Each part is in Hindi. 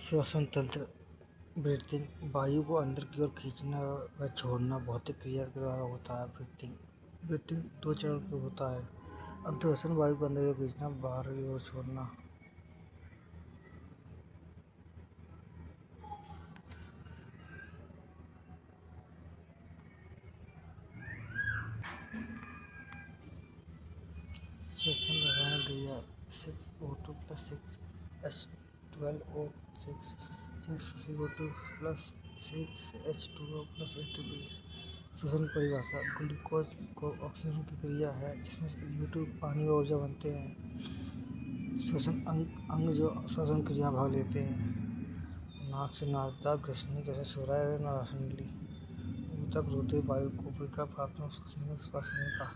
श्वसन तंत्र ब्रीथिंग वायु को अंदर की ओर खींचना व छोड़ना भौतिक क्रिया के द्वारा होता है। ब्रीथिंग दो चरण में होता है। अंतःश्वसन वायु को अंदर की ओर खींचना, बाहर की ओर छोड़ना। श्वसन रसायन क्रिया 6O2 + 6H12O6 6CO2 + 6H2O + ATP। श्वसन परिभाषा: ग्लूकोज को ऑक्सीजन की क्रिया है जिसमें CO2 पानी और ऊर्जा बनते हैं। श्वसन अंग जो श्वसन क्रिया भाग लेते हैं। नाक से नासदार ग्रसनी जैसे सुराही और नासनली। ऊतक रोते वायु को पीकर प्राप्त श्वसनिका।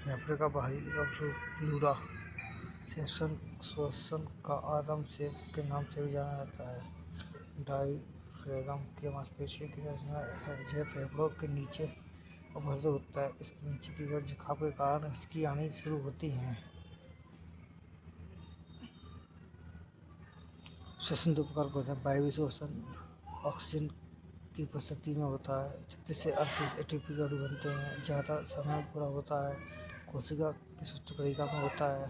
फेफड़े का बाहरी अवयव प्लूरा से श्वसन का आरंभ के नाम से भी जाना जाता है। डायफ्राम की मांसपेशी की रचना है। यह फेफड़ों के नीचे अवरुद्ध होता है। इसके नीचे की ओर झुकाव के कारण इसकी हानि शुरू होती है। श्वसन दो प्रकार का होता है। वायवीय श्वसन ऑक्सीजन की उपस्थिति में होता है। 36 से 38 एटीपी के अणु बनते हैं। ज़्यादा समय पूरा होता है। कोशिका की सूक्ष्म कणिका में होता है।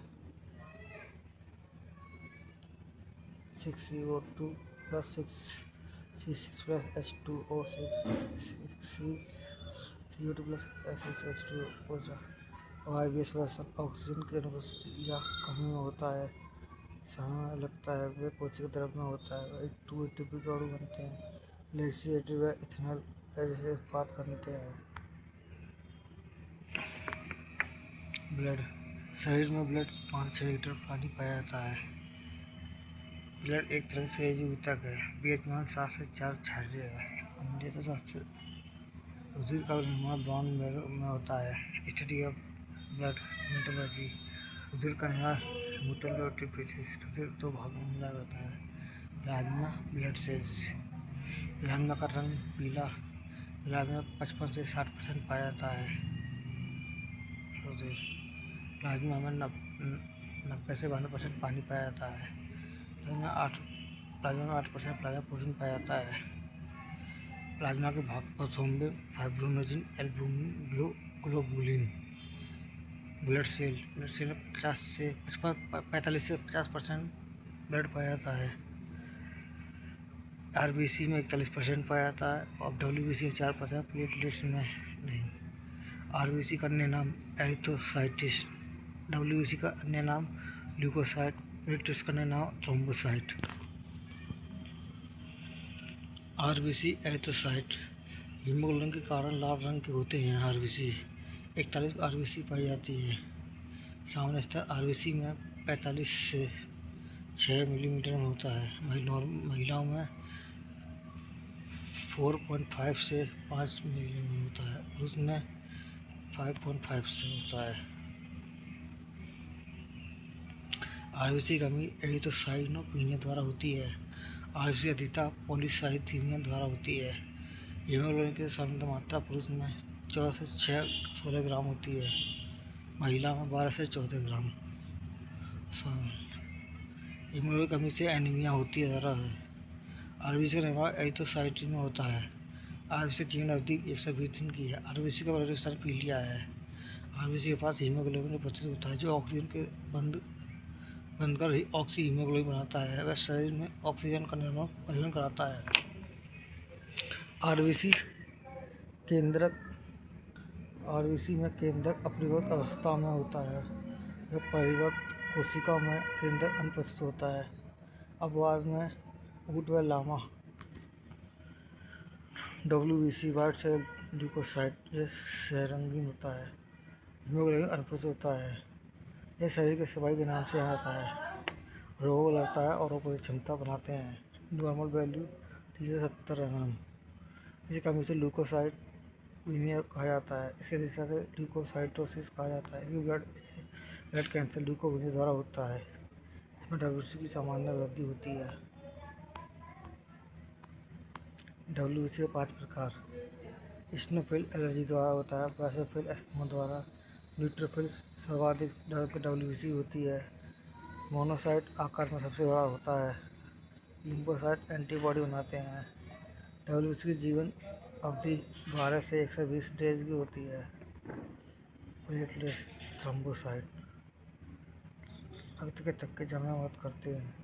6CO2 + 6C6 + H2O6 CO2 + 6H2O ऊर्जा। वायवीय श्वसन ऑक्सीजन की अनुपस्थिति या कमी में होता है। समय लगता है। वे कोशिका द्रव में होता है। 2 एटीपी के अणु बनते हैं। लैक्टिक एसिड व इथेनॉल जैसे उत्पाद बनते हैं। ब्लड शरीर में 5 से 6 लीटर पानी पाया जाता है। ब्लड एक तरह से ऊतक है। पीएच मान 7 से 4 क्षारीय है। अम्लीयता से रुधिर का निर्माण बोन मैरो में होता है। Study of blood haematology. रुधिर का निर्माण हेमेटोपोइएसिस। रुधिर दो भागों में मिला जाता है। Plasma blood cells. प्लाज्मा का रंग पीला। प्लाज्मा में 55 से 60% पाया जाता है। रुधिर प्लाज्मा में 90 से 92% पानी पाया जाता है। प्लाज्मा में 8% प्लाज्मा प्रोटीन पाया जाता है। प्लाज्मा के भाग prothrombin, fibrinogen, albumin, globulin. Blood cell में 45 से 50% ब्लड पाया जाता है। आरबीसी में 41% पाया जाता है और डब्ल्यूबीसी में 4%। प्लेटलेट्स में नहीं। आरबीसी का अन्य नाम एरिथ्रोसाइट्स। डब्ल्यूबीसी का अन्य नाम ल्यूकोसाइट। प्लेटलेट्स का अन्य नाम थ्रोम्बोसाइट। आरबीसी एरिथ्रोसाइट हीमोग्लोबिन के कारण लाल रंग के होते हैं। आरबीसी 41 आरबीसी पाई जाती है। सामान्यतः आरबीसी में 45 से 6 मिलीमीटर में होता है। महिलाओं में 4.5 से 5 मिलीमीटर में होता है। पुरुष में 5.5 से होता है। आरबीसी की कमी एरिथ्रोसाइटोपेनिया द्वारा होती है। आरबीसी अधिकता पॉलीसाइथीमिया द्वारा होती है। हीमोग्लोबिन की सामान्य मात्रा पुरुष में 14 से 16 ग्राम होती है। महिला में 12 से 14 ग्राम। हीमोग्लोबिन की कमी से एनीमिया होती है। आरबीसी का निर्माण एरिथ्रोसाइट में होता है। आरबीसी की जीवन अवधि 120 दिन की है। आरबीसी का प्रवेश स्थान पीलिया है। आरबीसी के पास हीमोग्लोबिन उपस्थित होता है जो ऑक्सीजन के बनकर ही ऑक्सी हीमोग्लोबिन बनाता है। वह शरीर में ऑक्सीजन का परिवहन कराता है। आरबीसी में केंद्रक अपरिवर्त अवस्था में होता है। वह परिवर्त कोशिका में केंद्रक अनुपस्थित होता है। अपवाद में ऊंट व llama. WBC white cell leucocyte यह संरंगीन होता है। हीमोग्लोबिन अनुपस्थित होता है। यह शरीर के सिपाही के नाम से जाना जाता है। रोगों को लड़ता है और रोग प्रतिरोधक क्षमता बनाते हैं। नॉर्मल वैल्यू 30 से 70 mm। इसी कमी से ल्यूकोसाइटोपेनिया कहा जाता है। इसके दिशा से ल्यूकोसाइटोसिस कहा जाता है। इसे ब्लड कैंसर ल्यूकोपेनिया द्वारा होता है। इसमें डब्ल्यूबीसी की सामान्य वृद्धि होती है। डब्ल्यूबीसी के 5 प्रकार। इसिनोफिल एलर्जी द्वारा होता है। बेसोफिल अस्थमा द्वारा। न्यूट्रोफिल सर्वाधिक डब्ल्यूबीसी होती है। मोनोसाइट आकार में सबसे बड़ा होता है। लिम्फोसाइट एंटीबॉडी बनाते हैं। WBC की जीवन अवधि 12 से 120 डेज की होती है। प्लेटलेट्स थ्रोम्बोसाइट रक्त के थक्के जमा मदद करते हैं।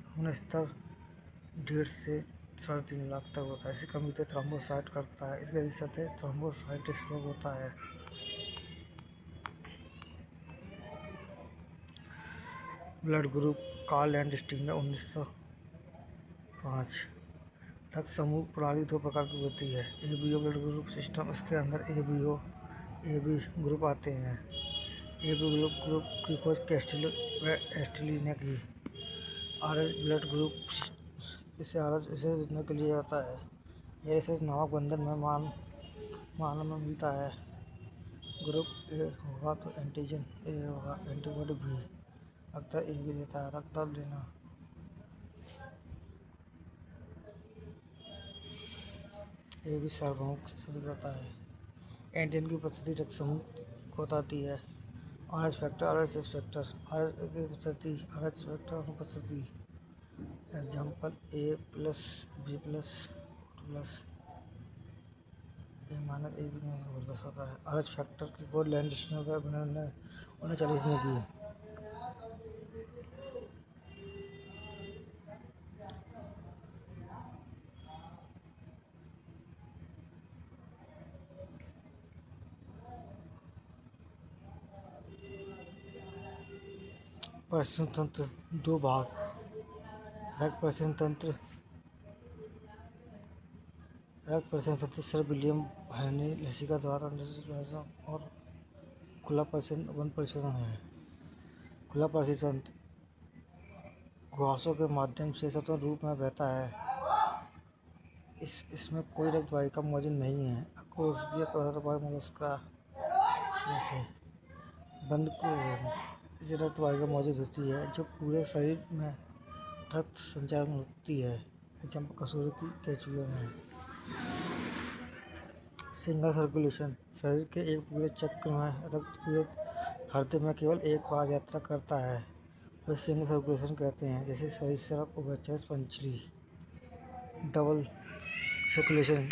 खून स्तर 1.5 से 3.5 लाख तक होता है। इसी कमी को थ्रोम्बोसाइट करता है। इसके वजह से थ्रोम्बोसाइटिस रोग होता है। Blood group Karl Landsteiner 1905। रक्त समूह प्रणाली 2 प्रकार की होती है। ABO ब्लड ग्रुप सिस्टम, इसके अंदर ABO AB ग्रुप आते हैं। AB ग्रुप की खोज कैस्टिलो व एस्टेली ने की। RH ब्लड ग्रुप, इसे RH विशेष विधि के लिए होता है। यह विशेष नामक बंधन में मानव में मिलता है। ग्रुप A होगा तो एंटीजन A होगा, एंटीबॉडी B अक्सर AB देता है। रक्तदाब लेना, AB सार्वभौमिक सभी करता है। एंटीजन की उपस्थिति रक्त समूह को बताती है। RH factor, RHS factor, RH की उपस्थिति, RH फैक्टर अनुपस्थिति। Example A+, B+, O2+, A- AB जबरदस्त होता है। RH फैक्टर की खोज लैंडस्टर व ब्रेनर ने 1940 में की। परिश्रम तंत्र 2 भाग। रक्त परिश्रम तंत्र सर विलियम हेनरी लेसिका द्वारा और खुला परिश्रम बंद परिश्रम है। खुला परिश्रम तंत्र घासों के माध्यम से स्वतंत्र रूप में बहता है। इसमें कोई रक्त वाहिका मौजूद नहीं है। अकोशिकीय मोलस्का जैसे। बंद इसे रक्त वाहिका मौजूद होती है जो पूरे शरीर में रक्त संचालन होती है। एग्जाम्पल कसूरी की केंचुए में। सिंगल सर्कुलेशन शरीर के एक पूरे चक्र में रक्त पूरे हृदय में केवल एक बार यात्रा करता है, वह सिंगल सर्कुलेशन कहते हैं। जैसे सरीसृप, उभयचर, पंछी। डबल सर्कुलेशन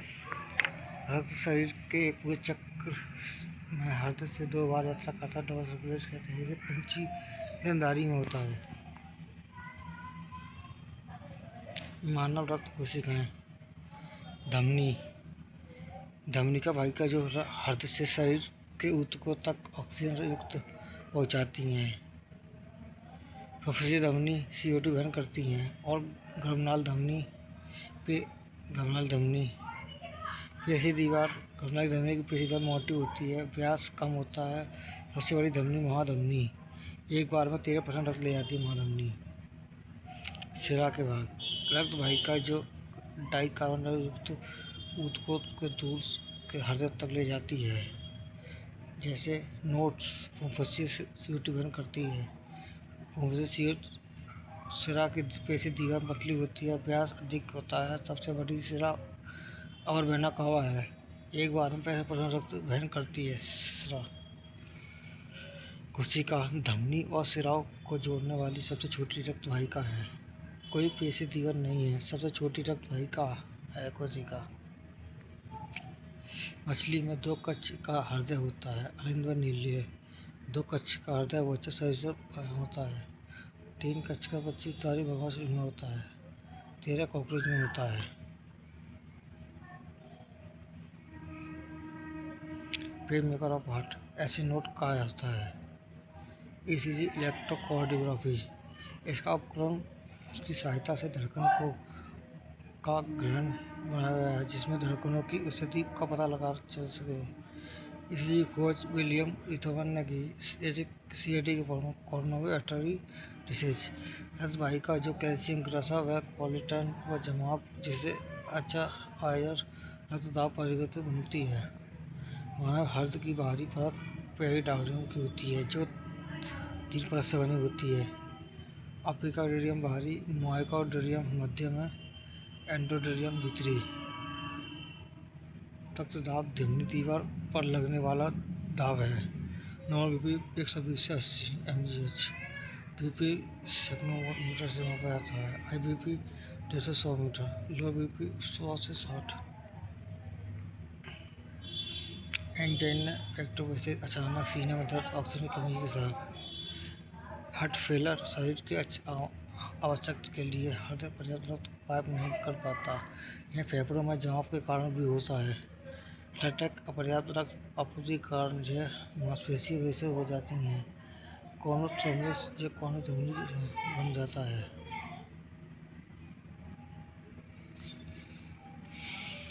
रक्त शरीर के एक पूरे चक्र में हृदय से 2 बार यात्रा करता है, डबल सर्कुलेशन कहते हैं। जैसे पंछी स्तनधारी में होता है। मानव रक्त कोशिकाएं। धमनी का वाहिका जो हृदय से शरीर के ऊतकों तक ऑक्सीजन युक्त पहुंचाती हैं। फुफ्फुसीय धमनी CO2 वहन करती हैं। और गर्भनाल धमनी पेशी दीवार गर्भनाल धमनी की पेशी दीवार मोटी होती है, व्यास कम होता है। सबसे बड़ी धमनी महाधमनी एक बार में 13% रक्त ले जाती है। महाधमनी। सिरा के भाग रक्त वाहिका जो डाइकार्बोनेट युक्त ऊतकों के दूर के हृदय तक ले जाती है। जैसे नोड्स फुफ्फुसीय CO2 वहन करती है। फुफ्फुसीय सिरा की पेशी दीवार पतली होती है, व्यास अधिक होता है। सबसे बड़ी सिरा अवर वेना कावा है, एक बार में 65% रक्त वहन करती है। सिरा कोशिका धमनी और सिराओं को जोड़ने वाली सबसे छोटी रक्त वाहिका है। कोई पेशी दीवार नहीं है, सबसे छोटी रक्त वाहिका है कोशिका। मछली में 2 कक्ष का हृदय होता है, अलिंद व नील्य। 2 कक्ष का हृदय उभयचर सरीसृप होता है। 3 कक्ष का 25 तारी मगरमच्छ में होता है। 13 कॉकरोच में होता है। पेज मेकर ऑफ हार्ट ऐसे नोट कहा जाता है। ECG इलेक्ट्रोकार्डियोग्राफी इसका उपकरण की सहायता से धड़कन का ग्रहण बनाया गया है, जिसमें धड़कनों की स्थिति का पता लगा चल सके। इसी खोज विलियम ईथोवन ने की। CAD के कोरोनरी आर्टरी डिसीज रक्त वाहिका जो कैल्शियम ग्रसा व कोलेस्ट्रॉल व जमाव जिसे अच्छा हायर रक्तदाब परिवर्तित बनती है। मानव हृदय की बाहरी परत पेरिकार्डियम की होती है जो 3 परत से बनी होती है। एपिकार्डियम बाहरी, मायोकार्डियम मध्य में, एंडोकार्डियम भीतरी। रक्तदाब धमनी दीवार पर लगने वाला दाब है। नॉर्मल BP 120 से 80 mgh। बीपी सैकड़ों मीटर से मापा जाता है। IBP 150 metre. लो बीपी 100 से 60। एंजाइना पेक्टोवेसिस अचानक सीने में दर्द ऑक्सीजन की कमी के साथ। हार्ट फेलर शरीर की आवश्यकता के लिए हृदय पर्याप्त रक्त को पाइप नहीं कर पाता। यह फेफड़ों में जमाव के कारण भी होता है। लटक अपर्याप्त रक्त आपूर्ति के कारण यह मांसपेशियों जैसे हो जाती हैं। कोर्नर थ्रोम्बस या कोर्नर धमनी बन जाता है।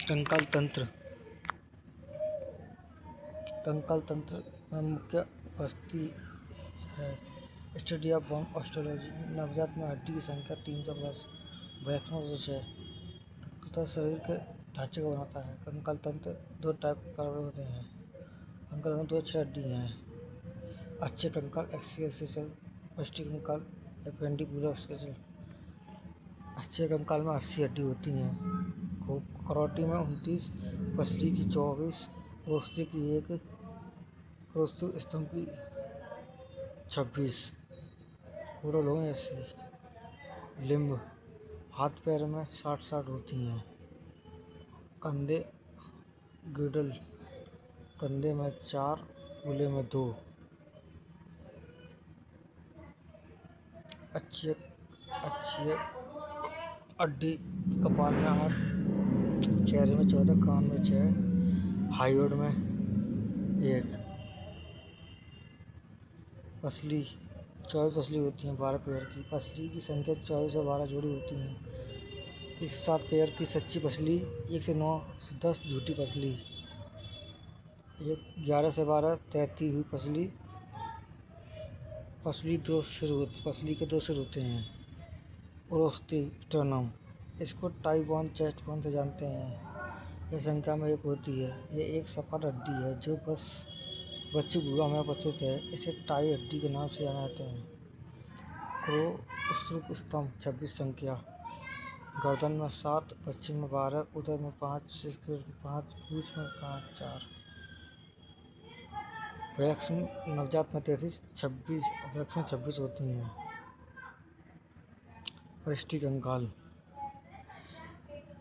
कंकाल तंत्र। कंकाल तंत्र में मुख्य उपस्थिति है। Study of bone osteology. नवजात में हड्डी की संख्या 300 प्लस। वैक्यूम 6। कंकाल तंत्र शरीर के ढांचे को बनाता है। कंकाल तंत्र दो टाइप का होते हैं। कंकाल तंत्र 6 हड्डी हैं। अच्छे कंकाल एक्सियल स्केलेटल। पृष्ठीय कंकाल एपेंडिकुलर स्केलेटल। अच्छे कंकाल में 80 हड्डी होती हैं। करोटी में 29, पसली की 24, क्रोस्ते की 1, क्रोस्ते स्तंभ की 26, पूरा लोग 80। लिम्ब। हाथ पैर में 60 होती हैं। कंधे गिडल। कंधे में 4, कूल्हे में 2। अच्छी हड्डी कपाल में 8, चेहरे में 14, कान में 6, हाइयोड में 1। पसली 24 पसली होती हैं 12 पैर की। पसली की संख्या 24 से 12 जोड़ी होती हैं। एक से 7 पैर की सच्ची पसली। 1 से 9 से 10 झूठी पसली। 11 से 12 तैरती हुई पसली। पसली के 2 सिर होते हैं। ओरोस्टी स्टर्नम। इसको टाई बोन चेस्ट बोन से जानते हैं। यह संख्या में 1 होती है। यह एक सपाट हड्डी है जो बच्चे गुहा में उपस्थित है। इसे टाई हड्डी के नाम से जाना जाता है। क्रो स्तंभ 26 संख्या। गर्दन में 7, पश्चिम में 12, उदर में 5, शीर्ष में 5, पूंछ में 5, 4। वैक्यूम नवजात में 33, 26 वैक्यूम 26 होती हैं। पृष्ठीय कंकाल।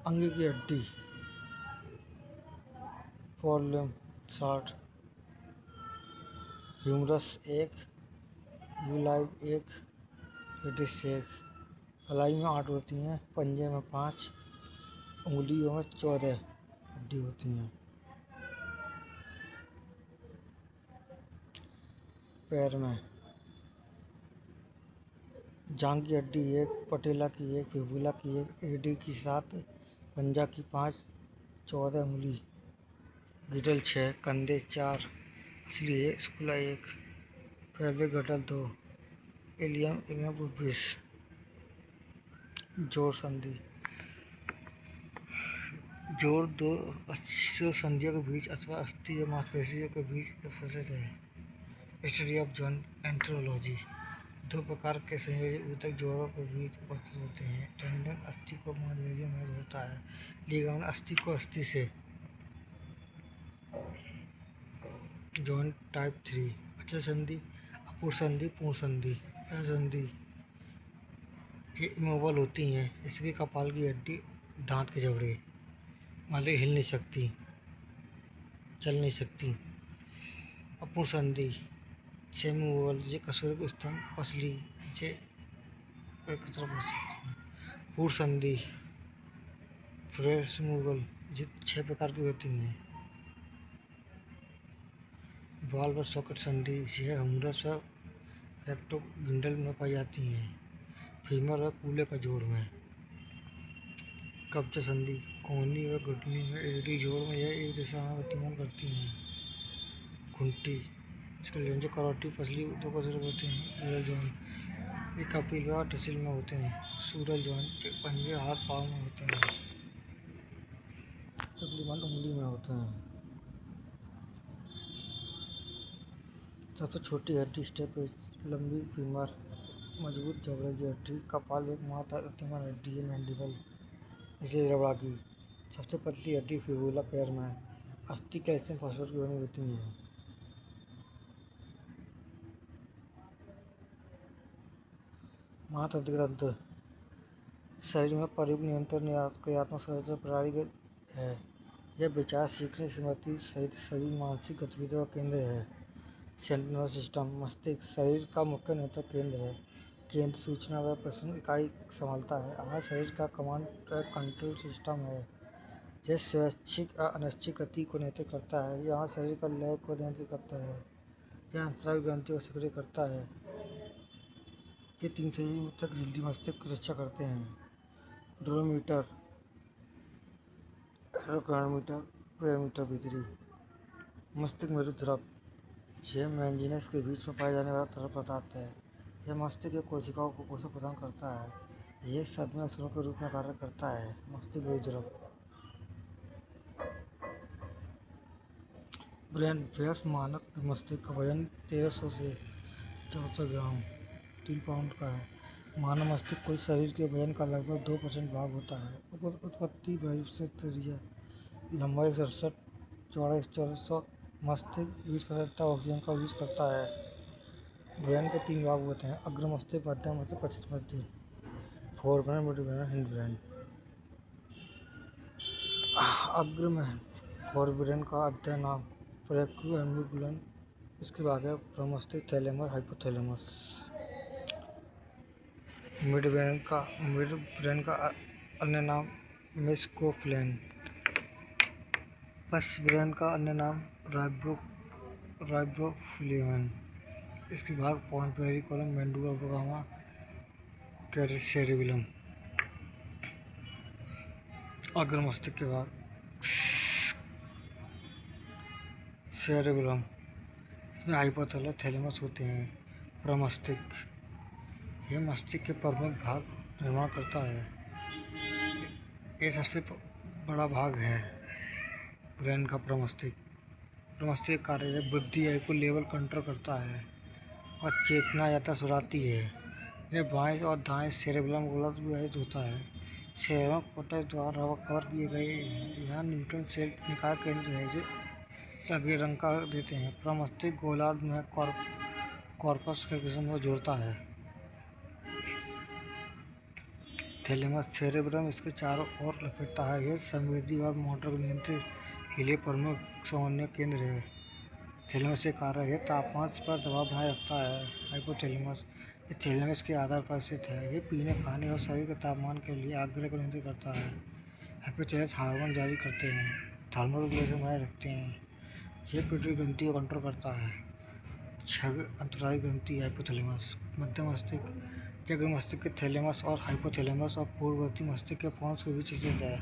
अंग की हड्डी। फोरलिम्ब 60। ह्यूमरस 1, यूलाइव 1, रेडिस 1। कलाई में 8 होती हैं। पंजे में 5, उंगलियों में 14 हड्डी होती हैं। पैर में जांघ की हड्डी 1, पटेला की 1, फिबुला की 1, एडी की 7, पंजा की 5, 14 उंगली। गिडल 6, कंधे 4, असली 1, स्कुला 1, पेल्विक गटल 2, इलियम इग्नम 20। जोड़ संधि। जोड़ दो अस्थि संधियों के बीच अथवा अस्थि या मांसपेशियों के बीच उपस्थित है। Study of joint एंथ्रोलॉजी। 2 प्रकार के संयोजी ऊतक जोड़ों के बीच उपस्थित होते हैं। टेंडन अस्थि को मांसपेशियों में जोड़ता है। लिगामेंट अस्थि को अस्थि से। Joint type 3। अचल संधि, अपूर्ण संधि, पूर्ण संधि। अचल संधि ये इमोबल होती हैं। इसके कपाल की हड्डी, दांत के जबड़े मतलब हिल नहीं सकती, चल नहीं सकती। अपूर्ण संधि सेमूवल ये कसूर स्तंभ पसली ये एक तरफ हो सकती है। पूर्ण संधि फ्रेसमूवल ये 6 प्रकार की होती हैं। बाल व सॉकेट संधि यह ह्यूमरस व पेक्टोविंडल में पाई जाती हैं। फीमर व कूल्हे का जोड़ में। कब्जा संधि कोहनी व घुटनी में एडी जोड़ में यह एक दिशा में गतिमान करती हैं। घुंटी इसके लेंजे करोटी पसली 2 कसूर होते हैं। यूरल जॉइंट ये कपिल व टसिल में होते हैं। सूरल जॉइंट पंजे हाथ पाँव में होते हैं। तकरीबन उंगली में होते हैं। सबसे छोटी हड्डी स्टेपेज लंबी फीमर, मजबूत जबड़े की हड्डी। कपाल एक मात्र गतिमान हड्डी है मैंडिबल इसलिए रबड़ा की। सबसे पतली हड्डी फिबुला पैर में। अस्थि कैल्शियम फॉस्फेट की बनी होती हैं। महातंत्रिक तंत्र शरीर में परिवहन नियंत्रण क्रियात्मक संरचना प्रणाली है। यह विचार, सीखने, स्मृति सहित सभी मानसिक गतिविधियों का केंद्र है। सेंट्रल नर्वस सिस्टम मस्तिष्क शरीर का मुख्य नियंत्रण केंद्र है। केंद्र सूचना व प्रसंग इकाई संभालता है। हमारे शरीर का कमांड कंट्रोल सिस्टम है। यह स्वैच्छिक और अनैच्छिक गति को नियंत्रित करता है। यह हमारे शरीर का लय को नियंत्रित करता है। यह अंतरावी ग्रंथि को सक्रिय करता है। ये 3 सही ऊतक झिल्ली मस्तिष्क की रक्षा करते हैं। ड्रोमीटर, एरोग्रामीटर, पेरिमीटर भीतरी मस्तिष्क मेरु द्रव। यह मेनिंजेस के बीच में पाया जाने वाला तरल पदार्थ है। यह मस्तिष्क की कोशिकाओं को पोषण प्रदान करता है। यह सदमे असरों के रूप में कार्य करता है। मस्तिष्क मेरु द्रव। ब्रेन व्यास मानक मस्तिष्क का वजन 1300 से 1400 ग्राम 3 पाउंड का है। मानव मस्तिष्क कोई शरीर के वजन का लगभग 2% भाग होता है। उत्पत्ति भविष्य लंबाई 67, चौड़ाई 1400। मस्तिष्क 20% तक ऑक्सीजन का यूज करता है। ब्रेन के 3 भाग होते हैं: अग्र मस्तिष्क, मध्य मस्तिष्क, पश्चिम मस्तिष्क। Forebrain, mid brain, hind brain. अग्र में फोरब्रेन का अध्ययन नाम प्रेक्यूम्बुलन। इसके बाद है प्रमस्तिष्क, थैलेमस, हाइपोथैलेमस। मिड ब्रेन का अन्य नाम मेसोक्लेफ्रेन। पश्च ब्रेन का अन्य नाम राइबोफ्लेवियन। इसके भाग पोन्स, पेरी, कोलम, मेडुला ओब्लिंगुआ, सेरेबेलम। अग्र मस्तिष्क के भाग सेरेबेलम। इसमें हाइपोथैलेमस, थैलेमस होते हैं। प्रमस्तिष्क, यह मस्तिष्क के प्रमुख भाग निर्माण करता है। यह सबसे बड़ा भाग है ब्रेन का। प्रमस्तिष्क कार्य है बुद्धि को लेवल कंट्रोल करता है और चेतना यात्रा सुधारती है। यह बाएं और दाएं सेरेबेलम गोलार्ध विभाजित होता है। सेरेबेलम कोर्टेक्स द्वारा कवर किए गए हैं। यहाँ न्यूरॉन सेल निकाय केंद्र है जो अग्रे रंग का देते हैं। प्रमस्तिष्क गोलार्ध में कॉर्पस कैल्सियम को जोड़ता है। थैलेमस सेरेब्रम इसके चारों ओर लपेटता है। यह संवेदी और मोटर को नियंत्रित के लिए प्रमुख समन्वय केंद्र है। थैलेमस के कार्य यह तापमान पर दबाव बनाए रखता है। हाइपोथैलेमस, ये थैलेमस के आधार पर स्थित है। ये पीने, खाने और शरीर के तापमान के लिए आग्रह को नियंत्रित करता है। हाइपोथैलेमस हार्मोन जारी करते हैं, थर्मल रेगुलेशन बनाए रखते हैं। यह पिट्यूटरी ग्रंथि को कंट्रोल करता है। छग अंतरायी ग्रंथि हाइपोथैलेमस। मध्य मस्तिष्क, अग्र मस्तिष्क के थैलेमस और हाइपोथैलेमस और पूर्ववर्ती मस्तिष्क के पोन्स के बीच स्थित है।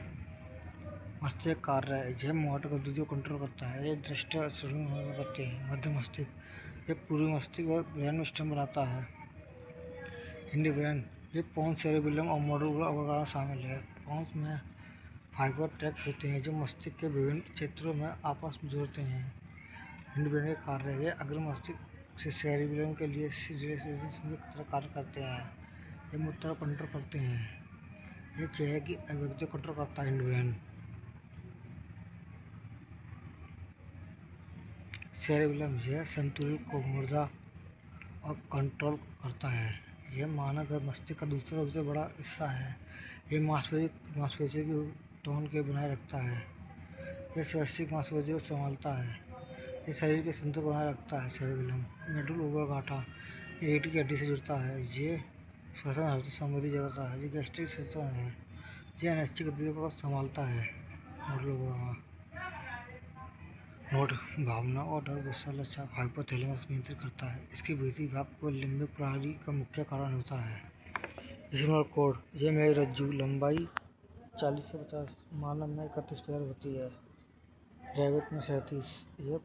मस्तिष्क कार्य है यह मोटर गतिविधियों को कंट्रोल करता है। यह दृष्टि और श्रवण करते हैं। मध्य मस्तिष्क, यह पूर्वी मस्तिष्क और ब्रेन स्टेम बनाता है। हिंड ब्रेन, ये पोन्स, सेरेबेलम और मेडुला ओब्लिंगुआ शामिल है। पोन्स में फाइबर ट्रैक्ट होते हैं जो मस्तिष्क के विभिन्न क्षेत्रों में आपस में जोड़ते हैं। हिंड ब्रेन के कार्य है अग्र मस्तिष्क से सेरेबेलम के लिए रिलेशनशिप की तरह कार्य करते हैं। ये मुद्रा कंट्रोल करते हैं। यह चेहरे की अभिव्यक्ति को कंट्रोल करता है। हिंड ब्रेन सेरेबेलम, यह संतुलन को मुद्रा और कंट्रोल करता है। यह मानव मस्तिष्क का दूसरा सबसे बड़ा हिस्सा है। यह मांसपेशियों की टोन के बनाए रखता है। यह स्वैच्छिक मांसपेशियों को संभालता है। यह शरीर के संतुलन को बनाए रखता है। सेरेबेलम मेडुला ओब्लिंगुआ, ये रीढ़ की हड्डी से जुड़ता है। ये श्वसन हृदय संबंधी जगह है। ये गैस्ट्रिक सिस्टम है। यह अनैच्छिक गतिविधियों को संभालता है। मेडुला ओब्लिंगुआ नोट, भावना और डर, गुस्सा, लज्जा। हाइपोथैलेमस नियंत्रित करता है। इसके भीतरी भाग को लिम्बिक प्रणाली का मुख्य कारण होता है। स्पाइनल कॉर्ड, यह मेरुरज्जु, लंबाई 40 से 50, मानव में 31 पैर होती है। रैबिट में 37। यह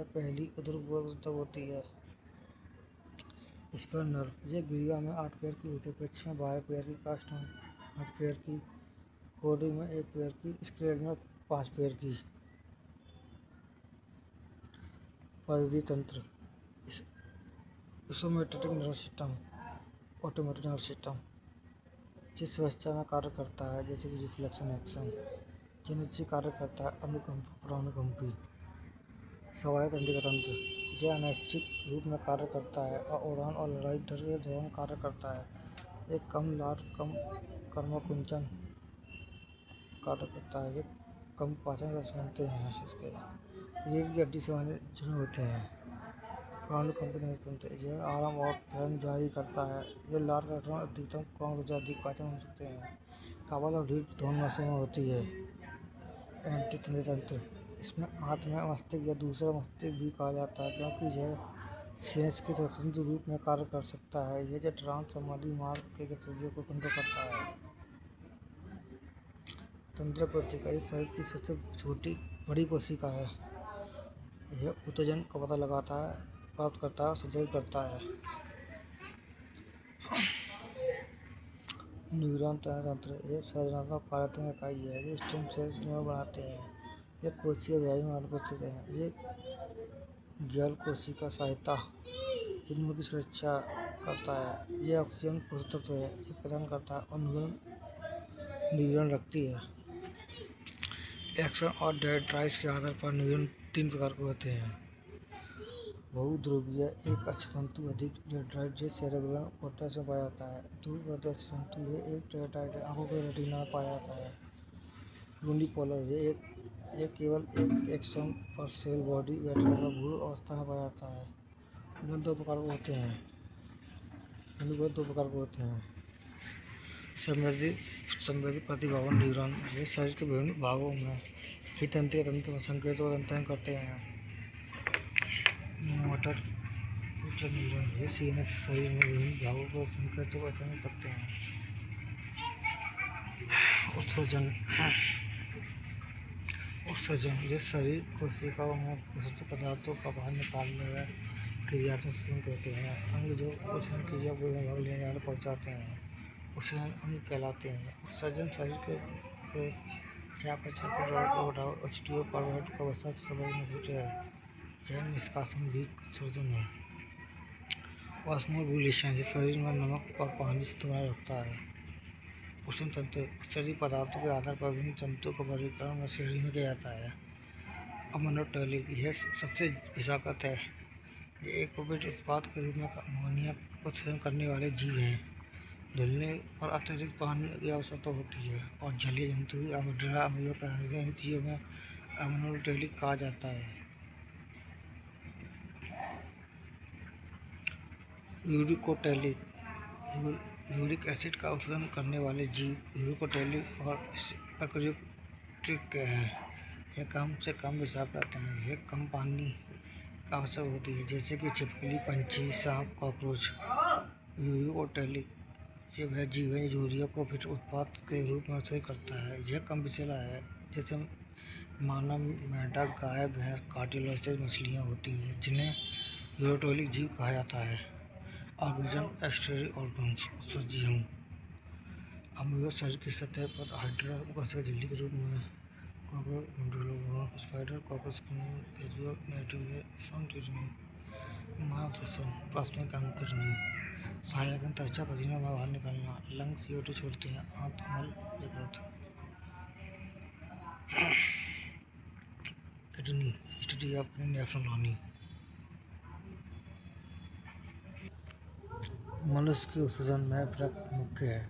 पहली ऊर्ध्वगामी तक होती है। स्पाइनल नर्व, यह ग्रीवा में 8 पैर की होती है। पेच में 12 पैर की, कास्ट में 8 पैर की, कोडी में 1 पैर की, स्केलेटन में 5 पैर की। परिधि तंत्र, somatic nervous system, automatic nervous system, जिस स्वेच्छा में कार्य करता है जैसे कि रिफ्लेक्शन एक्शन। जो निश्चित कार्य करता है अनुकंप, प्रानुकंपी। स्वायत्त तंत्रिका तंत्र, यह अनैच्छिक रूप में कार्य करता है और उड़ान और लड़ाई डर के दौरान कार्य करता है। ये कम लार कम कर्मकुंचन कार्य करता है। ये कम पाचन रस होते हैं। इसके रीढ़ की हड्डी से बने जुड़े होते हैं। प्राणी कंपित नहीं तंत्र यह आराम और प्रेम जारी करता है। ये लार का गठन अधिकतम कौन से अधिक पाचन हो सकते हैं। काबल और रीढ़ दोनों नसों में होती है। एंटी तंत्र इसमें आत्मा मस्तिष्क या दूसरा मस्तिष्क भी कहा जाता है क्योंकि यह सीनस के स्वतंत्र रूप में कार्य कर सकता है। यह जठरांत समाधि मार्ग के गतिविधियों को कंट्रोल करता है। तंत्र कोशिका इस शरीर की सबसे छोटी बड़ी कोशिका है। यह उत्तेजन का पता लगाता है, प्राप्त करता है और संचारित करता है। न्यूरॉन तंत्र यह संरचनात्मक कार्यात्मक इकाई है। ये स्टेम सेल्स न्यूरॉन बनाते हैं। यह कोशिकीय व्याधि में अनुपस्थित है। ये ग्याल कोशिका सहायता किडनी की सुरक्षा करता है। यह ऑक्सीजन पोषक तत्व है। यह प्रदान करता है और न्यूरॉन रखती है। एक्सन और डेंड्राइट्स के आधार पर न्यूरॉन 3 प्रकार के होते हैं। बहुध्रुवीय एक अक्षतंतु अधिक डेंड्राइट जो सेरेब्रम कोर्टेक्स में पाया जाता है। ध्रुवीय अक्षतंतु एक डेंड्राइट आंखों के रेटिना में पाया जाता है। यूनिपोलर ये केवल एक एक्सन पर सेल बॉडी बैटरी का भ्रूण अवस्था में पाया जाता है। इनमें 2 प्रकार के होते हैं। संवेदी प्रतिभावन न्यूरॉन ये शरीर के विभिन्न भागों में ही तंत्रिका तंत्र में संकेतों का संचालन करते हैं। मोटर न्यूरॉन ये सीएनएस शरीर में विभिन्न भागों को संकेतों का संचालन करते हैं। उत्सर्जन ये शरीर कोशिकाओं में विषाक्त पदार्थों का बाहर निकालने में क्रियात्मक उत्सर्जन कहते हैं। अंग जो उत्सर्जन क्रिया को भाग लेने वाले पहुँचाते हैं उत्सर्जन अंग कहलाते हैं। उत्सर्जन शरीर से चयापचय को H2O कार्बोहाइड्रेट का अवस्था से है। यह निष्कासन भी उत्सर्जन है। ऑस्मोबुलेशन ये शरीर में नमक और पानी से बनाए रखता है। उष्ण तंत्र उत्सर्जित पदार्थों के आधार पर विभिन्न तंत्रों का वर्गीकरण में श्रेणी में किया जाता है। अमोनोटैलिक यह सबसे विषाक्त है। ये एक उपयुक्त उत्पाद के रूप में अमोनिया का उत्सर्जन करने वाले जीव हैं। धुलने पर अतिरिक्त पानी की आवश्यकता होती है और जलीय जंतु अमीबा इन चीज़ों में अमोनोटैलिक कहा जाता है। यूरिकोटैलिक यूरिक एसिड का उत्सर्जन करने वाले जीव यूरिकोटैलिक और प्रकृतिक हैं। यह कम से कम विषाक्त रहते हैं। यह कम पानी की आवश्यकता होती है जैसे कि छिपकली पंछी सांप कॉकरोच। यूरिकोटैलिक ये वह जीव है यूरिया को फिट उत्पाद के रूप में उत्सर्जित करता है। यह कम विषैला है जैसे मानव मेंढक गाय भैंस कार्टिलाजिनस मछलियाँ होती हैं जिन्हें यूरिकोटैलिक जीव कहा जाता है। ऑर्गेजन एक्सटरी ऑर्गन्स उत्सर्जन अमीबा शरीर की सतह पर हाइड्रा कोशिका झिल्ली के रूप में स्पाइडर कॉकरोच मानव श्वसन प्राथमिक अंग किडनी सहायक त्वचा पसीना बाहर निकलना लंग CO2 छोड़ते हैं। आंत मल यकृत किडनी हिस्ट्री ऑफ नेफ्रोलॉजी मनुष्य के उत्सर्जन में रक्त मुख्य है।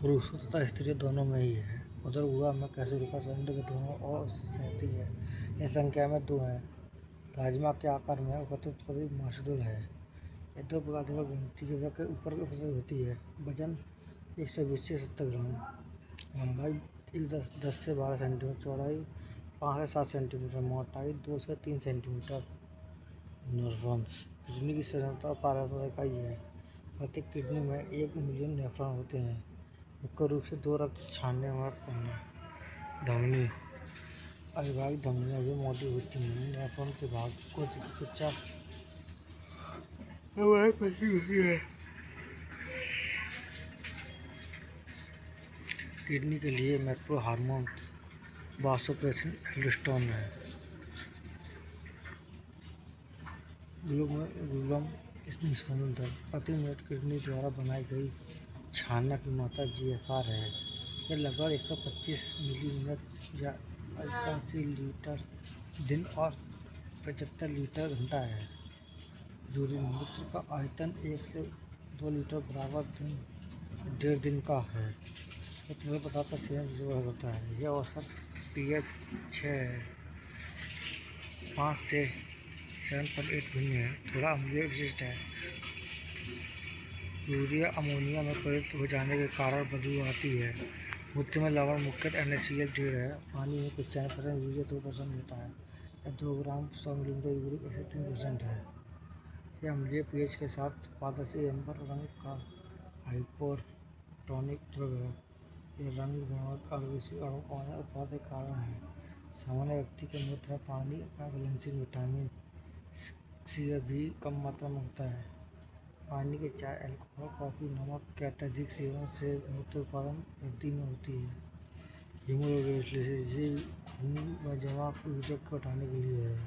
पुरुषों तथा स्त्रियों दोनों में ही है। उधर हुआ में कैसेरुका संध के दोनों और रहती है। यह संख्या में 2 है। प्लाज्मा के आकार में उपस्थित मॉड्यूल है। ये 2 प्रकार गिनती के ऊपर उपस्थित होती है। वजन 120 से 70 ग्राम। लंबाई 10 से 12 सेंटीमीटर। चौड़ाई 5 से 7 सेंटीमीटर। मोटाई 2 से 3 सेंटीमीटर। न्यूरॉन्स किडनी की संरचना और कार्यात्मक इकाई है। प्रत्येक किडनी में 1 मिलियन नेफ्रॉन होते हैं। मुख्य रूप से 2 रक्त छानने में मदद करना। धमनी अविभाजित धमनियाँ ये मोटी होती हैं। नेफ्रॉन के भाग को चिकित्सा है। किडनी के लिए मैक्रो हार्मोन वासोप्रेसिन एल्डोस्टेरोन है। ग्लूगम निस्पंदन दर प्रति मिनट किडनी द्वारा बनाई गई छानना की मात्रा GFR है। यह लगभग 125 मिलीमिनट या 80 लीटर दिन और 75 लीटर घंटा है। यूरिन मूत्र का आयतन 1 से 2 लीटर बराबर 1.5 दिन का है। ये तरल पदार्थ का सेवन जो होता है। यह औसत pH 5 से 7.8 भिन्न है, थोड़ा अम्लीय विशिष्ट है। यूरिया अमोनिया में परिवर्तित हो जाने के कारण बदबू आती है। मूत्र में लवण मुख्यतः NaCl ढेर है। पानी में 95% यूरिया 2% होता है। यह 2 ग्राम 100 मिलीलीटर यूरिक एसिड 3% है। यह अम्लीय pH के साथ पारदर्शी एम्बर रंग का हाइपोटोनिक द्रव है। यह रंग गुणवत्ता अणुविशिष्ट अणु का उत्पाद के कारण है। सामान्य व्यक्ति के मूत्र में पानी का घुलनशील विटामिन सी भी कम मात्रा में होता है। पानी के चाय, अल्कोहल, कॉफी, नमक के अत्यधिक सेवन से मूत्र उत्पादन वृद्धि में होती है। हीमोग्लोबिन ये खून में जमा यूरिया को हटाने के लिए है।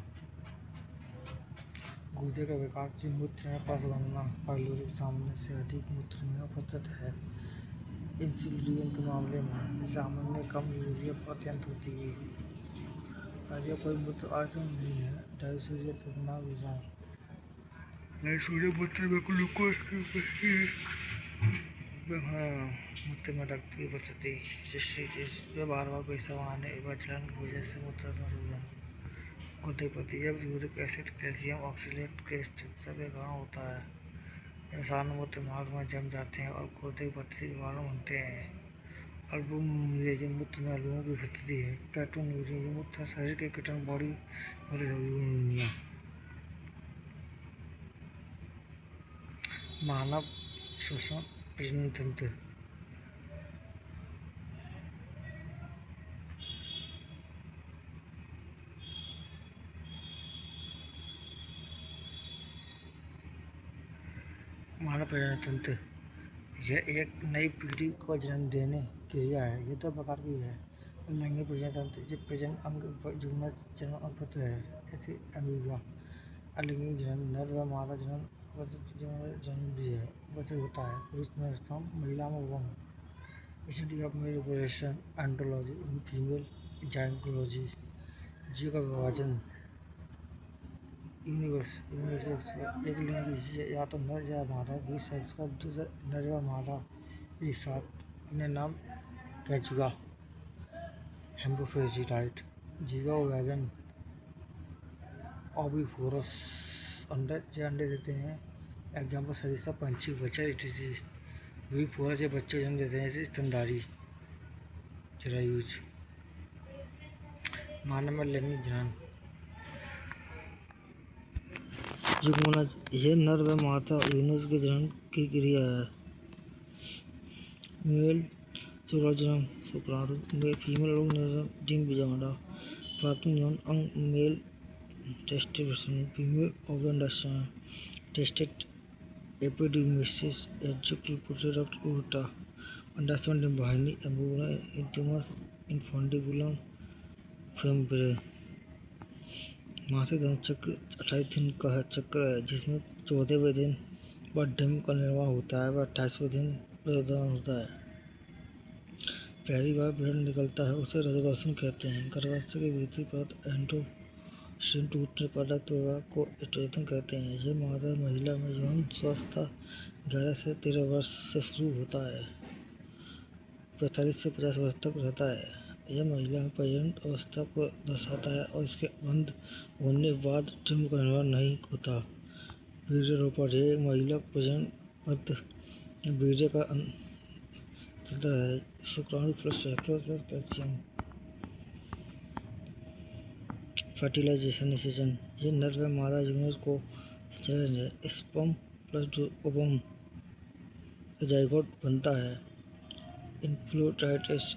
गूदे का विकार से मूत्र में पस बनना पाइलोरिक सामान्य से अधिक मूत्र में उपस्थित है। इंसुलिन के मामले में सामान्य कम यूरिया अत्यंत होती है। यदि कोई मूत्र आयतन नहीं है, डायसूरिया खतरनाक विषाण डायसूरिया मूत्र में ग्लूकोज की मूत्र में रक्त की उपस्थिति जिससे बार बार पेशाब आने व जलन की वजह से मूत्र में सूजन गुर्दे पत्ती जब यूरिक एसिड कैल्शियम ऑक्सलेट के स्थिरता के कारण होता है। इंसान मूत्र मार्ग में जम जाते हैं और गुर्दे पत्ती के कारण बनते हैं। अल्बुमिन मूत्र में अणुओं की उपस्थिति है। केटोन्यूरिया मूत्र शरीर के कीटाणु बॉडी मानव श्वसन प्रजनन तंत्र मानव प्रजनन तंत्र यह एक नई पीढ़ी को जन्म देने क्रिया है। ये 2 प्रकार की है। लैंगिक प्रजनन तंत्र जो प्रजनन अंग जुग्मन जन्म अंगपत्र है ऐसे अमीबा। अलिंगिक जनन नर व मादा जन्म भी है उपस्थित होता है। पुरुष में स्पर्म, महिला में ovum. Study of male reproduction andrology female जाइगोलॉजी। जीव का विभाजन यूनिवर्स एक लिंगी या तो नर या मादा भी सेक्स का नर व मादा एक साथ अपने नाम कैचुगा हेम्बोफेजिटाइट। जीवा विभाजन ओविपोरस अंडे देते हैं। एग्जाम्पल सरिस्का, पंछी, बच्चा etc। विपोरस या बच्चे जन्म देते हैं जैसे स्तनधारी जरायुज। मानव में लैंगिक जनन जुग्मनज यह नर व मादा यूनिस के जनन की क्रिया है। मेल चोलोजनम शुक्राणु फीमेल ऑर्गेनिज्म डिम्बिजांडा। प्राथमिक यौन अंग मेल टेस्टिस फीमेल ओवम टेस्टेट एपिडीमिसिस एजुकल उल्टा। अंडाशय डिम्बवाहिनी एम्ब्रियो इंटिमस इन्फंडिबुलम फेम्ब्रे। मासिक धर्म चक्र 28 दिन का चक्र है जिसमें 14वें दिन पर डिम्ब का निर्माण होता है व 28वें दिन रजोदर्शन होता है। पहली बार ब्लड निकलता है उसे रजोदर्शन कहते हैं। गर्भाशय के भीतरी परत एंडोमेट्रियम टूटने पर रक्त प्रवाह को एस्ट्रोजन कहते हैं। यह मादा महिला में यौन स्वास्थ्य 11 से 13 वर्ष से शुरू होता है, 45 से 50 वर्ष तक रहता है। यह महिला में प्रजनन अवस्था को दर्शाता है और इसके बंद होने के बाद डिम्ब का निर्माण नहीं होता। वीर्यारोपण यह महिला प्रजनन बद्ध वीर्य का तंत्र है। शुक्राणु प्लस कैल्शियम। फर्टिलाइजेशन निषेचन यह नर व मादा युग्मक को चलन है। स्पर्म प्लस ओवम जाइगोट बनता है। इन्फ्लोरेसेंस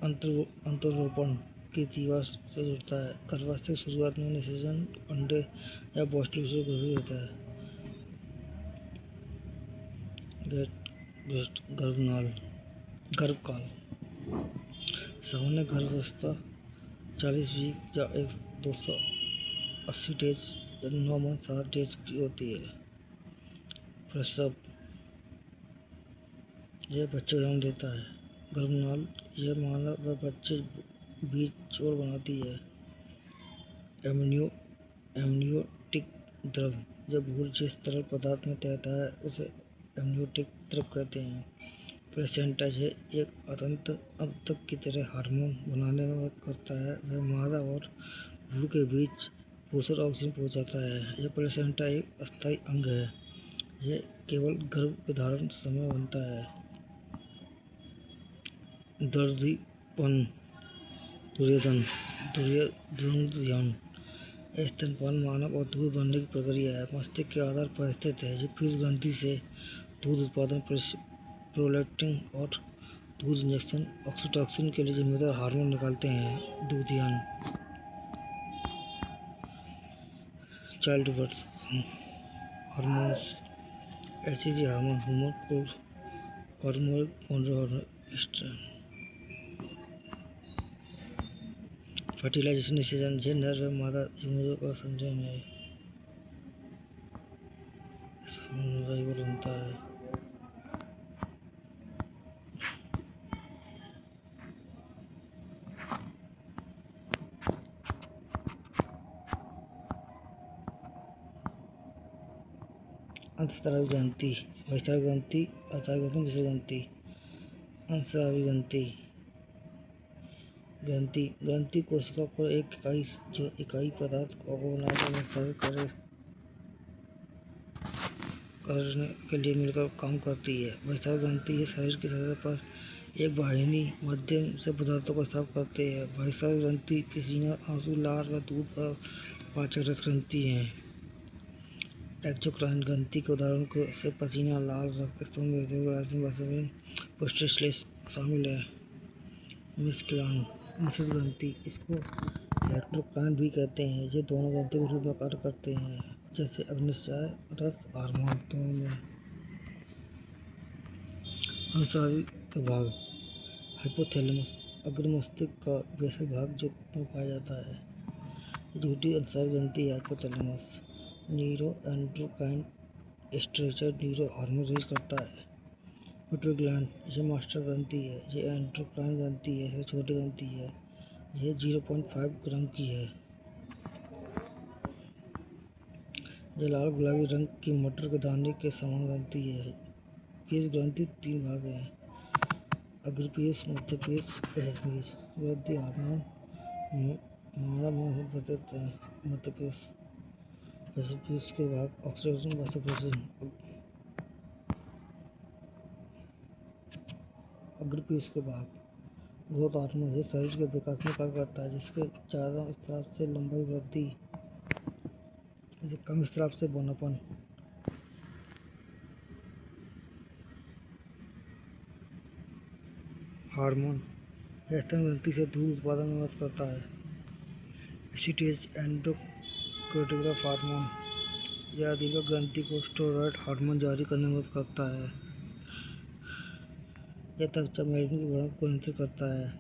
अंतरोपण की दीवार से जुड़ता है। गर्भावस्था की शुरुआत में निषेचन अंडे या बॉस्टल से ग्रसित होता है। गर्भकाल सामान्य गर्भावस्था 40 वीक या 280 डेज या 9 मंथ 60 डेज की होती है। प्रसव यह बच्चे को जन्म देता है। गर्भनाल यह मानव व बच्चे बीच जोड़ बनाती है। एमनियोटिक द्रव जब गुड़ जिस तरल पदार्थ में तैरता है उसे एमनियोटिक द्रव कहते हैं। प्लेसेंटा एक अंतक की तरह हार्मोन बनाने में मदद करता है। वह मादा और भ्रूण के बीच पोषक ऑक्सीजन पहुंचाता है। यह प्लेसेंटा एक अस्थायी अंग है। यह केवल गर्भ के धारण समय बनता है। दर्दीपन, दुर्योधन स्तनपान मानव और दूध बनने की प्रक्रिया है। मस्तिष्क के आधार पर स्थित है। ये पीयूष ग्रंथि से दूध उत्पादन, प्रोलैक्टिन और दूध इंजेक्शन, ऑक्सीटोसिन के लिए जिम्मेदार हार्मोन निकालते हैं। दूधियन child birth hormones HCG hormone fertilisation निषेचन ये नर व मादा युग्मकों का संचयन है। बनता है। अंतःस्रावी ग्रंथि, बहिस्रावी ग्रंथि, अन्तःस्रावी ग्रंथि, मिश्र ग्रंथि। अंतःस्रावी ग्रंथि कोशिका को एक इकाई जो इकाई पदार्थ को बनाकर निर्धारित करने के लिए मिलकर काम करती है। बहिस्रावी ग्रंथि ये शरीर की सतह पर एक वाहिनी माध्यम से पदार्थों को स्राव करते हैं। बहिस्रावी ग्रंथि पसीना, आंसू, लार व दूध पर पाचक रस ग्रंथि है। एक्सोक्राइन ग्रंथि के उदाहरण से पसीना, लार, रक्त स्तंभ, वसामिन, प्रोस्टेट शामिल है। मिश्रित ग्रंथि, इसको हेटेरोक्राइन भी कहते हैं, ये दोनों ग्रंथियों के रूप में कार्य करते हैं, जैसे अग्न्याशय रस हार्मोन में। अंतःस्रावी प्रभाव, हाइपोथैलेमस अग्र मस्तिष्क का बेसल भाग जो में पाया जाता है। दूसरी अंतःस्रावी ग्रंथि है hypothalamus. Neuroendocrine stretcher neuro hormone release करता है। पिट्यूटरी ग्लैंड, यह मास्टर ग्रंथि है। यह एंडोक्राइन ग्रंथि है, यह छोटी ग्रंथि है। यह 0.5 ग्राम की है। यह लाल गुलाबी रंग की मटर के दाने के समान ग्रंथि है। पीयूष ग्रंथि 3 भाग हैं: अग्रपीयूष, मध्यपीयूष, बहिर्पीयूष। वृद्धि हार्मोन मादा में प्रदत्त है। मध्यपीयूष। बहिर्पीयूष के भाग ऑक्सीटोसिन, वासोप्रेसिन। अग्रपीयूष के भाग ग्रोथ हार्मोन, यह शरीर के विकास में कार्य करता है, जिसके ज़्यादा स्राव से लंबाई वृद्धि, जैसे कम स्राव से बौनापन। हार्मोन, यह स्तन ग्रंथि से दूध उत्पादन में मदद करता है। एसीटेज एंडोक्रोटिग्राफ हार्मोन, यह दीर्घ ग्रंथि को स्टेरॉयड हार्मोन जारी करने में मदद करता है। यह त्वचा मेलानिन के बढ़ों को नियंत्रित करता है।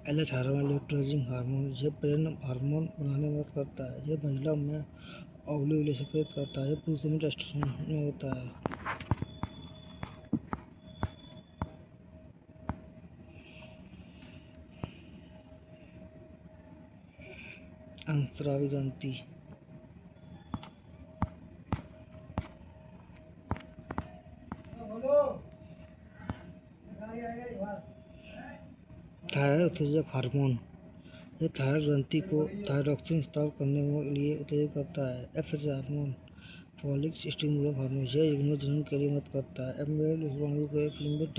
एलएच हार्मोन, लुटेराइजिंग हार्मोन, यह प्रेरण हार्मोन बनाने में मदद करता है। यह महिला में ओव्यूलेशन प्रेरित करता है। यह पुरुषों में टेस्टोस्टेरोन में होता है। अंतःस्रावी ग्रंथि, थायराइड उत्तेजक हार्मोन, यह थायराइड ग्रंथि को थायरॉक्सिन स्राव करने के लिए उत्तेजित करता है। FSH hormone, folic stimulating hormone, यह युग्मक जनन के लिए मदद करता है। एम्ब्रियोनिक शुक्राणु के फिलामेंट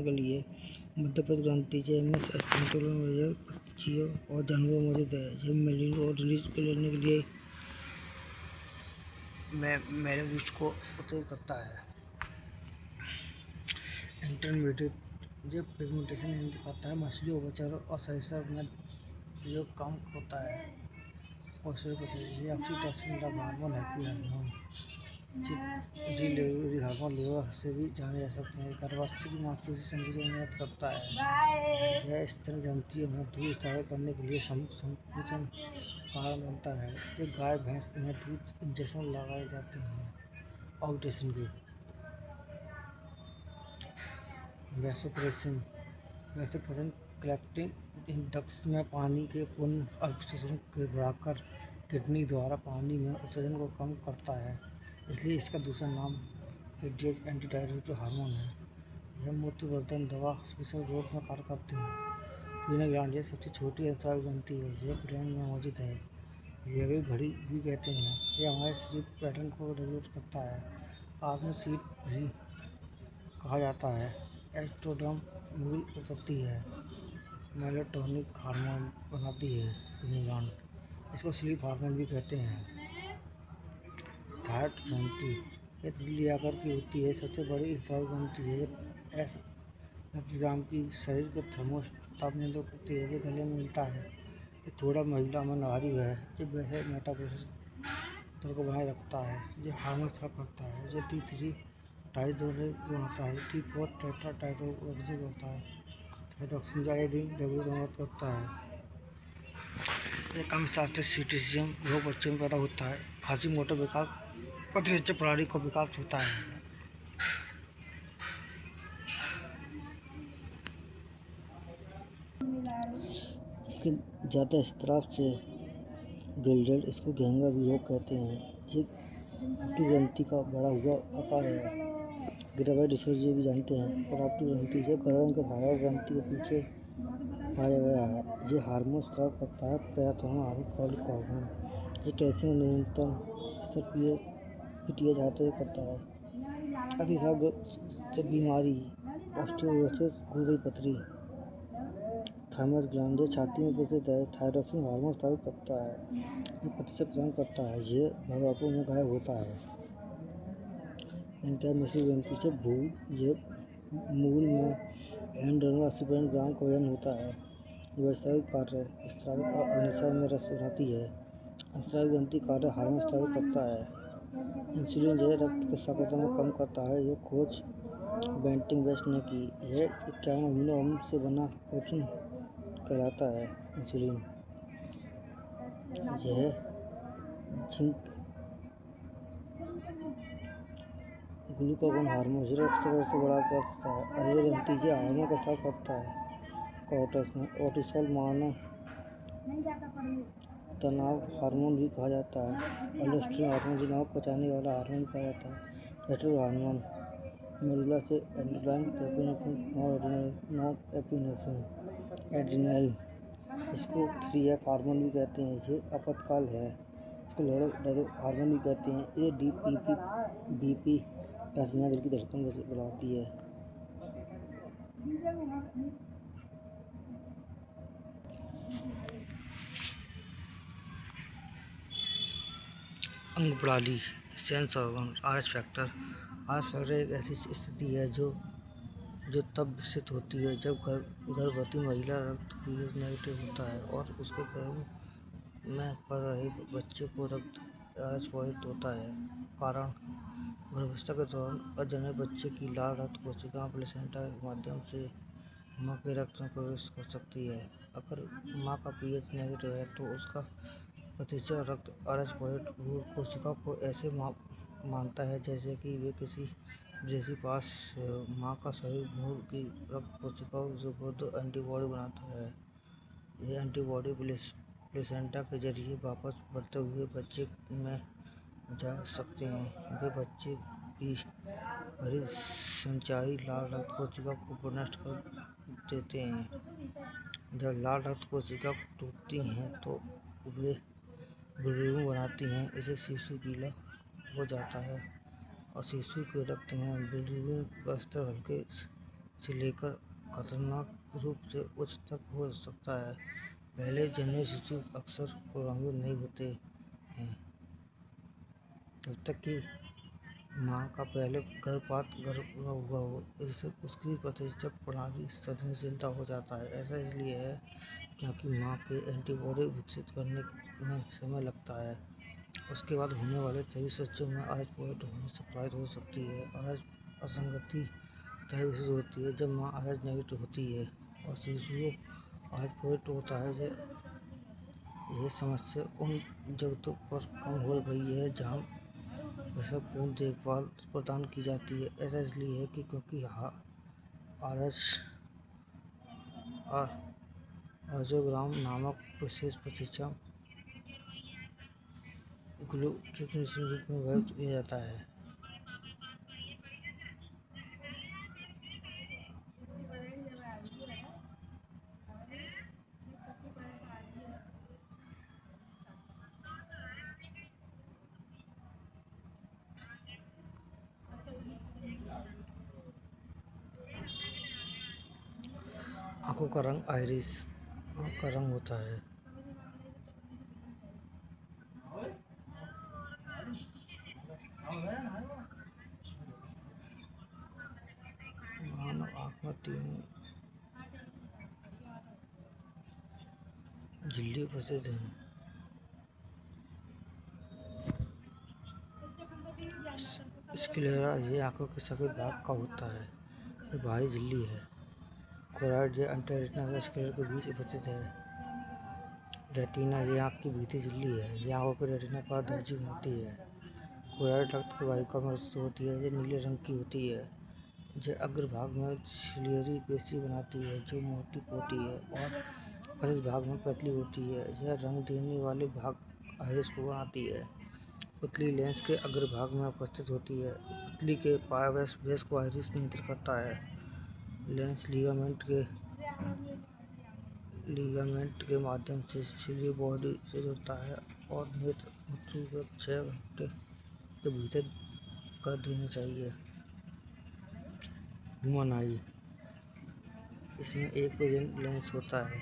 के लिए मध्यप्रस्थ ग्रंथि, यह एमएस स्पर्मेटोजोआ, पक्षियों और जानवरों में मौजूद है। यह मेलानिन और रिलीज लेने के लिए मेलानोसाइट्स को उत्तेजित करता है। इंटरमीडिएट, यह पिगमेंटेशन नियंत्रित करता है। मछलियों, उभयचरों और सरीसृप में प्रयोग कम होता है। ये oxytocin love hormone, happy hormone, delivery hormone लीवर से भी जाने जा सकते हैं। गर्भाशय की मांसपेशी संकुचन में मदद करता है। यह स्तन ग्रंथियों में दूध स्राव करने के लिए संकुचन कारण बनता है। यह गाय भैंस में दूध इंजेक्शन लगाए जाते हैं। ऑक्सीटोसिन के वैसोप्रेसिन कलेक्टिंग इंडेक्स में पानी के पूर्ण अवशोषण को बढ़ाकर किडनी द्वारा पानी में उत्सर्जन को कम करता है, इसलिए इसका दूसरा नाम एडीएच एंटी-डायरेटिक हार्मोन है। यह मूत्रवर्धन दवा स्पेशल रोग में कार्य करते हैं। पीनल ग्लैंड यह सबसे छोटी अंतराल ग्रंथि है। यह ब्रेन में मौजूद है। जैविक घड़ी भी कहते हैं। यह हमारे स्लीप पैटर्न को रेगुलेट करता है। आत्म सीट भी कहा जाता है। एस्ट्रोडर्म मूल उत्पत्ति है। मेलाटोनिक हार्मोन बनाती है पीनल ग्लैंड। इसको स्लीप हार्मोन भी कहते हैं। थायराइड ग्रंथि यह तितली आकार की होती है। सबसे बड़ी स्राव ग्रंथि है। यह 35 ग्राम की शरीर के थर्मोस्टेट नियंत्रित करती है। ये गले में मिलता है। ये थोड़ा महिला में नारी है। ये वैसे मेटाबॉलिज्म दर को बनाए रखता है। ये हार्मोन स्राव करता है। ये T3 डाइथाइरोड बनाता है। T4 टेट्रा थायरोक्सिन करता है। थायरोक्सिन आयोडीन रेगुलेटर में मदद करता है। ये कम स्टार्च सीटिज्म रोग बच्चों में पैदा होता है। फांसी मोटर विकास प्रतिरक्षा प्रणाली को विकास होता है। ज़्यादा स्त्राव से गिल्डेड इसको घेंगा भी रोग कहते हैं। ये आपटी ग्रंथि का बड़ा हुआ आकार है। ग्रेवाइट डिसऑर्डर भी जानते हैं। और आपटी ग्रंथि जो गर्दन के थायराइड ग्रंथि के पीछे पाया गया है। ये हार्मोन स्राव करता है। पैराथर्मल हार्मोन फॉलिक हार्मोन। ये कैल्शियम नियंत्रण स्तर पीटीएच हाइड्रेट करता है। अतिस्राव से बीमारी ऑस्टियोपोरोसिस गुर्दे की पथरी। थाइमस ग्लैंड ये छाती में उपस्थित है। थायरोक्सिन हार्मोन स्रावित करता है। ये प्रतिशत प्रदान करता है। ये बुढ़ापे में गायब होता है। इनका मिश्रित ग्रंथि से ये मूल में एंडोडर्मल 80% ग्राम का वजन होता है। यह स्रावित कार्य स्रावित और अग्न्याशय में रस बनाती है। अंतस्रावी ग्रंथि कार्य हार्मोन स्रावित करता है। इंसुलिन यह रक्त के शर्करा में कम करता है। यह खोज बेंटिंग वेस्ट ने की। यह 51 अमीनो अम्ल से बना प्रोटीन कहलाता है। इंसुलिन यह जिंक ग्लूकागोन हार्मोन जो रक्त शर्करा से बड़ा करता है। अरियल ग्रंथि यह हार्मोन का स्राव करता है। कोर्टिसोल मानव तनाव हार्मोन भी कहा जाता है। अल्डोस्टेरोन हार्मोन जो नमक पचाने वाला हार्मोन कहा जाता है। टेस्टोस्टेरोन हार्मोन मेडुला से एड्रेनालाइन एपिनेफ्रिन नॉरएपिनेफ्रिन एड्रिनल इसको 3F हार्मोन भी कहते हैं। ये आपातकाल है। इसको लड़ो हार्मोन भी कहते हैं। ये बीपी प्लाज्मा दिल की धड़कन बढ़ाती है। अंग प्रणाली सेंस ऑर्गन आरएच फैक्टर एक ऐसी स्थिति है जो तब विकसित होती है जब गर्भवती महिला रक्त पीएच नेगेटिव होता है और उसके गर्भ में पल रहे बच्चे को रक्त RH पॉजिटिव होता है। कारण गर्भावस्था के दौरान अजन्मे बच्चे की लाल रक्त कोशिका प्लेसेंटा के माध्यम से माँ के रक्त में प्रवेश कर सकती है। अगर माँ का पीएच नेगेटिव है तो उसका प्रतिशत रक्त RH पॉजिटिव कोशिका को ऐसे मानता है जैसे कि वे किसी विदेशी पास माँ का शरीर भ्रूण की रक्त कोशिकाओं से विरुद्ध एंटीबॉडी बनाता है। ये एंटीबॉडी प्लेसेंटा के जरिए वापस बढ़ते हुए बच्चे में जा सकते हैं। वे बच्चे की भरी संचारी लाल रक्त कोशिका को नष्ट कर देते हैं। जब लाल रक्त कोशिका टूटती हैं तो वे बिलीरुबिन बनाती हैं। इससे शिशु पीला हो जाता है और शिशु के रक्त में बिलीरुबिन का स्तर हल्के से लेकर खतरनाक रूप से उच्च तक हो सकता है। पहले जन्मे शिशु अक्सर प्रभावित नहीं होते हैं जब तक कि माँ का पहले गर्भपात न हुआ हो। इससे उसकी प्रतिरक्षा प्रणाली संवेदनशीलता हो जाता है। ऐसा इसलिए है क्योंकि माँ के एंटीबॉडी विकसित करने में समय लगता है। उसके बाद होने वाले सभी बच्चों में RH पॉजिटिव होने से प्रभावित हो सकती है। RH असंगति तभी विकसित होती है जब माँ RH नेगेटिव होती है और शिशु RH पॉजिटिव होता है। यह समस्या उन जगहों पर कम हो गई है जहाँ प्रसवपूर्व देखभाल प्रदान की जाती है। ऐसा इसलिए है कि क्योंकि RH अर्जोग्राम नामक विशेष प्रतिरक्षा ग्लो ट्रिकनेस रूप में व्यक्त किया जाता है। आंखों का रंग आइरिस आंख का रंग होता है। मानव आंख में 3 झिल्ली उपस्थित हैं। स्क्लेरा ये आंखों के सफेद भाग का होता है। ये बाहरी झिल्ली है। कोराइड ये अंतरेटिना व स्क्लेरा के बीच उपस्थित है। रेटिना ये आंख की भीतरी झिल्ली है। ये आंखों के रेटिना पर दर्जी बनाती है। कोराइड रक्त की वाहिका में स्थित होती है। ये नीले रंग की होती है। यह अग्रभाग में सिलियरी पेशी बनाती है जो मोटी होती है और मध्य भाग में पतली होती है। यह रंग देने वाले भाग आइरिस को बनाती है। पुतली लेंस के अग्रभाग में उपस्थित होती है। पुतली के पार्श्व को आइरिस नियंत्रित करता है। लेंस लिगामेंट के माध्यम से सिलियरी बॉडी से जुड़ता है और नेत्र मृत्यु के 6 घंटे के भीतर कर देना चाहिए। ह्यूमन आई इसमें एक प्रेजेंट लेंस होता है।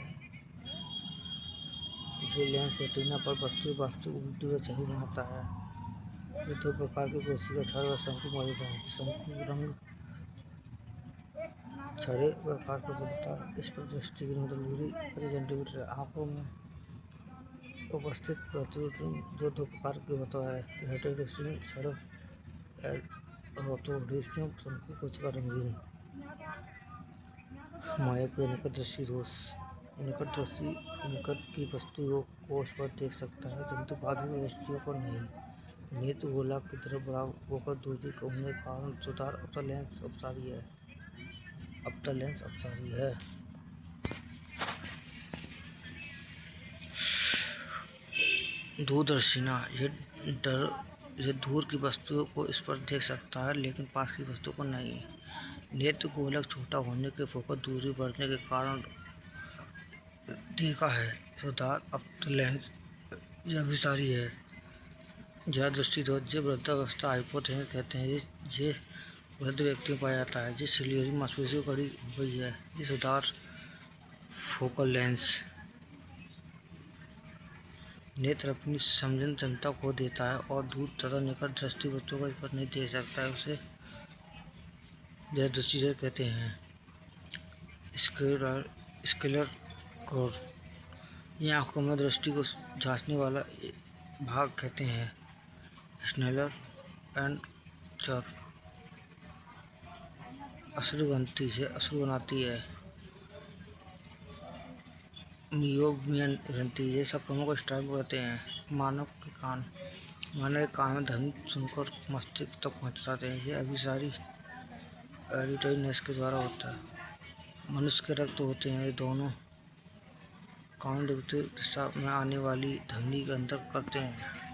ये लेंस रेटिना पर वास्तु उल्टी व सही बनाता है। ये 2 प्रकार के कोशिका छड़ व शंकु मौजूद हैं। शंकु रंग छड़े प्रकार पर चलता है। इस पर दृष्टि की नोटल दूरी 25 सेंटीमीटर है। आंखों में उपस्थित प्रतिरूपण जो 2 प्रकार के होता है। हेटेरोसिन छड़ रोटोडेंड्रॉन शंकु कोशिका रंगीन। मायोपिया निकट दृष्टि दोष निकट की वस्तुओं को इस पर देख सकता है किंतु बाद में दृष्टियों को नहीं। नेत्र गोलार्ध की तरफ बड़ा होकर दूरी कम होने के कारण सुधार अब लेंस अपसारी है। दूरदर्शिता यह दूर की वस्तुओं को इस पर देख सकता है लेकिन पास की वस्तुओं को नहीं। नेत्र गोलक छोटा होने के फोकस दूरी बढ़ने के कारण देखा है। सुधार अब लेंस यह अभिसारी है। ज्यादा दृष्टि दोष ये वृद्धावस्था हाइपोथेनिक कहते हैं। ये वृद्ध व्यक्ति में पाया जाता है। जिस सिलियरी मांसपेशी को कड़ी हो गई है। ये सुधार फोकल लेंस नेत्र अपनी समझन क्षमता खो देता है और दूर तथा निकट दृष्टि वस्तुओं को इस पर नहीं देख सकता है। उसे ज्यादा दृष्टि से कहते हैं। स्क्लेर कोर ये आंखों में दृष्टि को जांचने वाला भाग कहते हैं। स्नेलर एंड चर अश्रु बनाती है। मियोबियन ग्रंथि ये सब प्रमुख स्टाइल होते हैं। मानव के कान में ध्वनि सुनकर मस्तिष्क तक पहुंचाते हैं। ये अभिसारी एडिटरी नस के द्वारा होता है। मनुष्य के रक्त होते हैं। ये दोनों कान विपरीत दिशा में आने वाली ध्वनि के अंतर करते हैं।